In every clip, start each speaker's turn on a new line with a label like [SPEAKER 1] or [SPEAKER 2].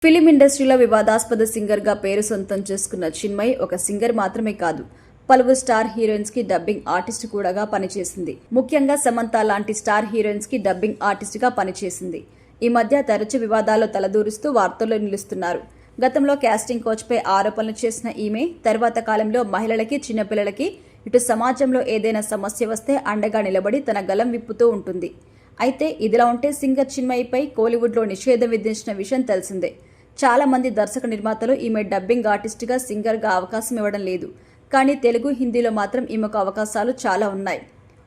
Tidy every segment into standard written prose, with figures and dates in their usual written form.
[SPEAKER 1] Film ఇండస్ట్రీలో వివాదాస్పద సింగర్గా పేరు సొంతం చేసుకున్న చిన్మయి ఒక సింగర్ మాత్రమే కాదు, పలువురు స్టార్ హీరోయిన్స్ కి డబ్బింగ్ ఆర్టిస్ట్ కూడా పనిచేసింది. ముఖ్యంగా సమంత లాంటి స్టార్ హీరోయిన్స్ కి డబ్బింగ్ ఆర్టిస్ట్ గా పనిచేసింది. ఈ మధ్య తరచు వివాదాల్లో తలదూరుస్తూ వార్తల్లో నిలుస్తున్నారు. గతంలో కాస్టింగ్ కోచ్ పై ఆరోపణలు చేసిన ఈమె తర్వాత కాలంలో మహిళలకి, చిన్నపిల్లలకి, ఇటు సమాజంలో ఏదైనా సమస్య వస్తే అండగా నిలబడి తన గలం విప్పుతూ ఉంటుంది. అయితే ఇదిలా ఉంటే సింగర్ చిన్మయిపై కోలీవుడ్లో నిషేధం విధించిన విషయం తెలిసిందే. చాలా మంది దర్శక నిర్మాతలు ఈమె డబ్బింగ్ ఆర్టిస్ట్గా, సింగర్గా అవకాశం ఇవ్వడం లేదు. కానీ తెలుగు, హిందీలో మాత్రం ఈమెకు అవకాశాలు చాలా ఉన్నాయి.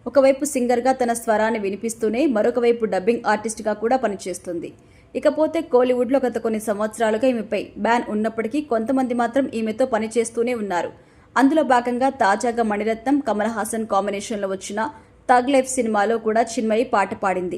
[SPEAKER 1] ఒకవైపు సింగర్గా తన స్వరాన్ని వినిపిస్తూనే మరొక వైపు డబ్బింగ్ ఆర్టిస్ట్గా కూడా పనిచేస్తుంది. ఇకపోతే కోలీవుడ్లో గత కొన్ని సంవత్సరాలుగా ఈమెపై బ్యాన్ ఉన్నప్పటికీ కొంతమంది మాత్రం ఈమెతో పనిచేస్తూనే ఉన్నారు. అందులో భాగంగా తాజాగా మణిరత్నం, కమల్ హాసన్ కాంబినేషన్లో వచ్చిన థగ్ లైఫ్ సినిమాలో కూడా చిన్మయి పాట పాడింది.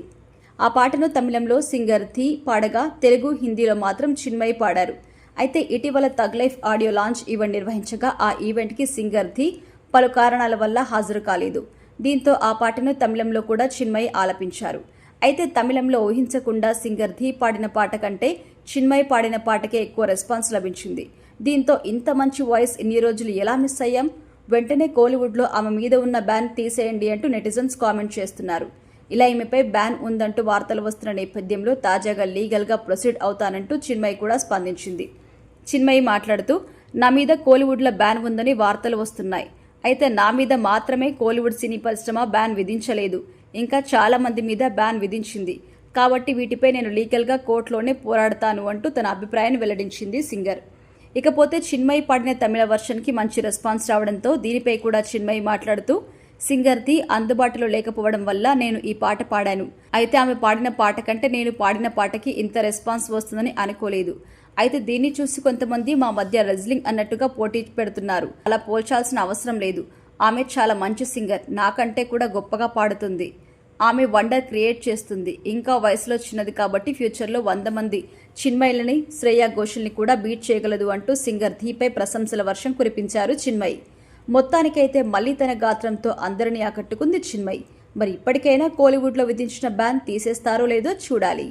[SPEAKER 1] ఆ పాటను తమిళంలో సింగర్ థీ పాడగా, తెలుగు, హిందీలో మాత్రం చిన్మయి పాడారు. అయితే ఇటీవల tug life audio launch event నిర్వహించగా ఆ ఈవెంట్కి సింగర్ థీ పలు కారణాల వల్ల హాజరు కాలేదు. దీంతో ఆ పాటను తమిళంలో కూడా చిన్మయి ఆలపించారు. అయితే తమిళంలో ఊహించకుండా సింగర్ థీ పాడిన పాట కంటే చిన్మయి పాడిన పాటకే ఎక్కువ రెస్పాన్స్ లభించింది. దీంతో ఇంత మంచి వాయిస్ ఇన్ని రోజులు ఎలా మిస్ అయ్యాం? వెంటనే కోలీవుడ్లో ఆమె మీద ఉన్న బ్యాన్ తీసేయండి అంటూ నెటిజన్స్ కామెంట్ చేస్తున్నారు. ఇలా ఈమెపై బ్యాన్ ఉందంటూ వార్తలు వస్తున్న నేపథ్యంలో తాజాగా లీగల్గా ప్రొసీడ్ అవుతానంటూ చిన్మయి కూడా స్పందించింది. చిన్మయి మాట్లాడుతూ, నా మీద కోలీవుడ్లో బ్యాన్ ఉందని వార్తలు వస్తున్నాయి. అయితే నా మీద మాత్రమే కోలీవుడ్ సినీ పరిశ్రమ బ్యాన్ విధించలేదు, ఇంకా చాలా మంది మీద బ్యాన్ విధించింది. కాబట్టి వీటిపై నేను లీగల్గా కోర్టులోనే పోరాడతాను అంటూ తన అభిప్రాయాన్ని వెల్లడించింది సింగర్. ఇకపోతే చిన్మయి పాడిన తమిళ వర్షన్కి మంచి రెస్పాన్స్ రావడంతో దీనిపై కూడా చిన్మయి మాట్లాడుతూ, సింగర్ ది అందుబాటులో లేకపోవడం వల్ల నేను ఈ పాట పాడాను. అయితే ఆమె పాడిన పాట కంటే నేను పాడిన పాటకి ఇంత రెస్పాన్స్ వస్తుందని అనుకోలేదు. అయితే దీన్ని చూసి కొంతమంది మా మధ్య రెజ్లింగ్ అన్నట్టుగా పోటీ పెడుతున్నారు. అలా పోల్చాల్సిన అవసరం లేదు. ఆమె చాలా మంచి సింగర్, నాకంటే కూడా గొప్పగా పాడుతుంది. ఆమె వండర్ క్రియేట్ చేస్తుంది. ఇంకా వయసులో చిన్నది కాబట్టి ఫ్యూచర్లో 100 మంది చిన్మయిలని, శ్రేయా ఘోషల్ని కూడా బీట్ చేయగలదు అంటూ సింగర్ ధీపై ప్రశంసల వర్షం కురిపించారు చిన్మయి. మొత్తానికైతే మళ్లీ తన గాత్రంతో అందరినీ ఆకట్టుకుంది చిన్మయి. మరి ఇప్పటికైనా కోలీవుడ్లో విధించిన బ్యాన్ తీసేస్తారో లేదో చూడాలి.